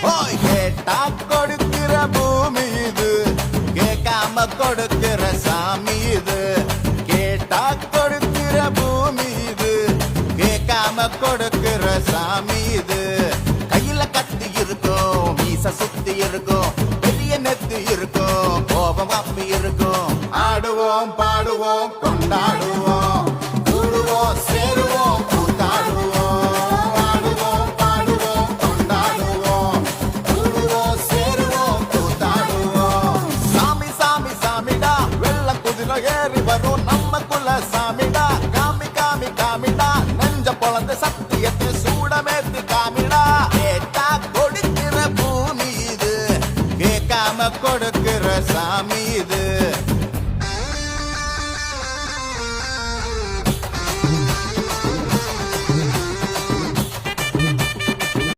ஓய் கேட்டா கொடுக்கிற பூமி இது, கேட்காம கொடுக்கிற சாமி இது. கேட்டா கொடுக்கிற பூமி இது, கேட்காம கொடுக்கிற சாமி இது. கையில கத்தி இருக்கும், மீச சுத்தி இருக்கும், பெரிய நெத்து இருக்கும், கோபம் அப்பி இருக்கும். ஆடுவோம் பாடுவோம் கொண்டாடுவோம்.